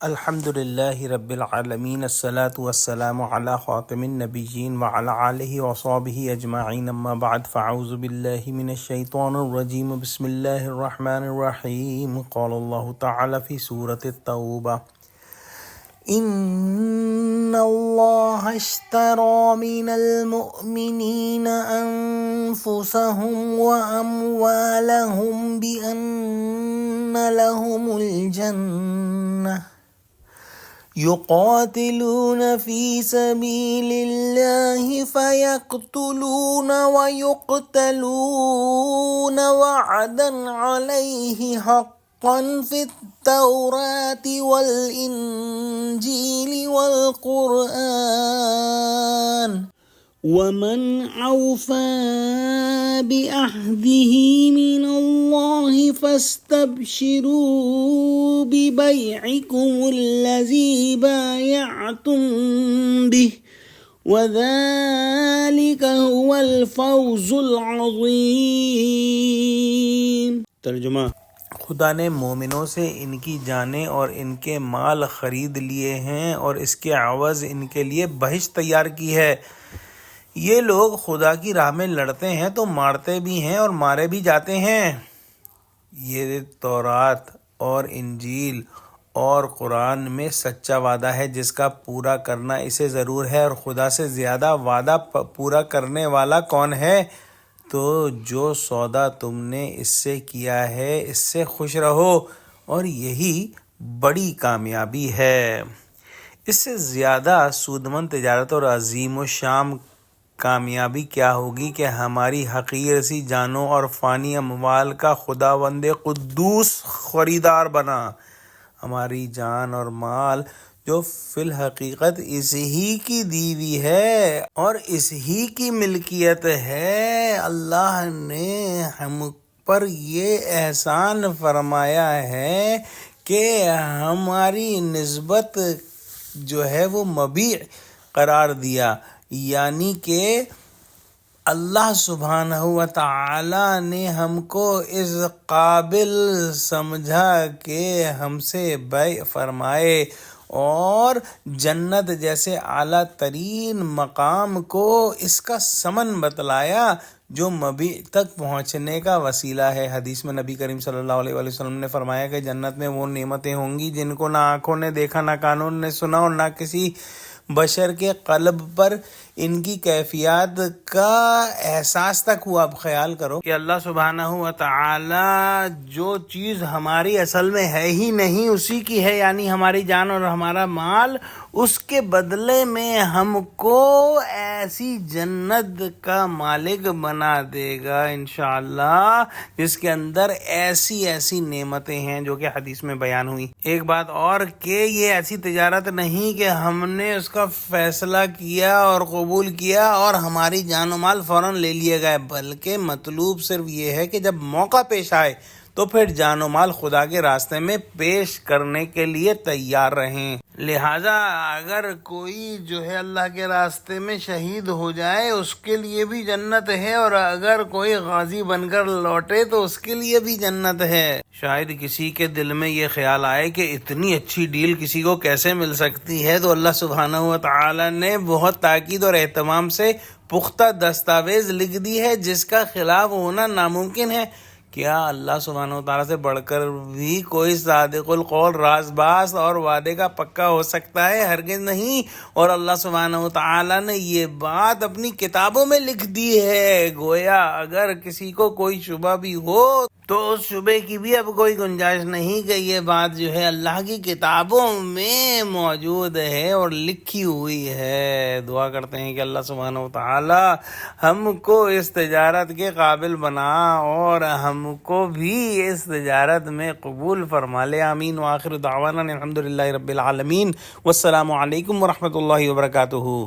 الحمد للہ رب العالمین الصلاة والسلام علی خاتم النبیین وعلی آلہ وصحبہ اجمعین اما بعد فاعوذ باللہ من الشیطان الرجیم بسم اللہ الرحمن الرحیم قال اللہ تعالی فی سورة التوبہ ان اللہ اشترى من المؤمنین انفسهم واموالهم بان لهم الجنہ يقاتلون في سبيل الله فيقتلون ويقتلون وعدا عليه حقا في التوراة والإنجيل والقرآن ومن أوفى بعهده من الله فاستبشروا ببيعكم الذي بايعتم به وذلك هو الفوز العظيم۔ ترجمہ: خدا نے مومنوں سے ان کی جانیں اور ان کے مال خرید لیے ہیں اور اس کے عوض ان کے لیے بہشت تیار کی ہے۔ یہ لوگ خدا کی راہ میں لڑتے ہیں تو مارتے بھی ہیں اور مارے بھی جاتے ہیں۔ یہ تورات اور انجیل اور قرآن میں سچا وعدہ ہے جس کا پورا کرنا اسے ضرور ہے، اور خدا سے زیادہ وعدہ پورا کرنے والا کون ہے؟ تو جو سودا تم نے اس سے کیا ہے اس سے خوش رہو، اور یہی بڑی کامیابی ہے۔ اس سے زیادہ سودمند تجارت اور عظیم الشان کامیابی کیا ہوگی کہ ہماری حقیر سی جانوں اور فانی اموال کا خداوند قدوس خریدار بنا۔ ہماری جان اور مال جو فی الحقیقت اس ہی کی دی ہوئی ہے اور اس ہی کی ملکیت ہے، اللہ نے ہم پر یہ احسان فرمایا ہے کہ ہماری نسبت جو ہے وہ مبیع قرار دیا، یعنی کہ اللہ سبحانہ و تعالی نے ہم کو اس قابل سمجھا کہ ہم سے بیع فرمائے اور جنت جیسے اعلیٰ ترین مقام کو اس کا ثمن بتلایا جو مبیع تک پہنچنے کا وسیلہ ہے۔ حدیث میں نبی کریم صلی اللہ علیہ وسلم نے فرمایا کہ جنت میں وہ نعمتیں ہوں گی جن کو نہ آنکھوں نے دیکھا، نہ کانوں نے سنا، اور نہ کسی بشر کے قلب پر ان کی کیفیات کا احساس تک ہوا۔ اب خیال کرو کہ اللہ سبحانہ و تعالی جو چیز ہماری اصل میں ہے ہی نہیں اسی کی ہے، یعنی ہماری جان اور ہمارا مال، اس کے بدلے میں ہم کو ایسی جنت کا مالک بنا دے گا انشاءاللہ جس کے اندر ایسی ایسی نعمتیں ہیں جو کہ حدیث میں بیان ہوئی۔ ایک بات اور کہ یہ ایسی تجارت نہیں کہ ہم نے اس کا فیصلہ کیا اور قبول کیا اور ہماری جان و مال فوراً لے لیے گئے، بلکہ مطلوب صرف یہ ہے کہ جب موقع پیش آئے تو پھر جان و مال خدا کے راستے میں پیش کرنے کے لیے تیار رہیں۔ لہٰذا اگر کوئی جو ہے اللہ کے راستے میں شہید ہو جائے اس کے لیے بھی جنت ہے، اور اگر کوئی غازی بن کر لوٹے تو اس کے لیے بھی جنت ہے۔ شاید کسی کے دل میں یہ خیال آئے کہ اتنی اچھی ڈیل کسی کو کیسے مل سکتی ہے، تو اللہ سبحانہ و تعالی نے بہت تاکید اور اہتمام سے پختہ دستاویز لکھ دی ہے جس کا خلاف ہونا ناممکن ہے۔ کیا اللہ سبحانہ و تعالیٰ سے بڑھ کر بھی کوئی صادق القول، راز باز اور وعدے کا پکا ہو سکتا ہے؟ ہرگز نہیں۔ اور اللہ سبحانہ و تعالیٰ نے یہ بات اپنی کتابوں میں لکھ دی ہے، گویا اگر کسی کو کوئی شبہ بھی ہو تو اس شبے کی بھی اب کوئی گنجائش نہیں کہ یہ بات جو ہے اللہ کی کتابوں میں موجود ہے اور لکھی ہوئی ہے۔ دعا کرتے ہیں کہ اللہ سبحانہ و تعالی ہم کو اس تجارت کے قابل بنا اور ہم کو بھی اس تجارت میں قبول فرما لے۔ آمین۔ وآخر دعوانا الحمدللہ رب العالمین، والسلام علیکم ورحمۃ اللہ وبرکاتہ۔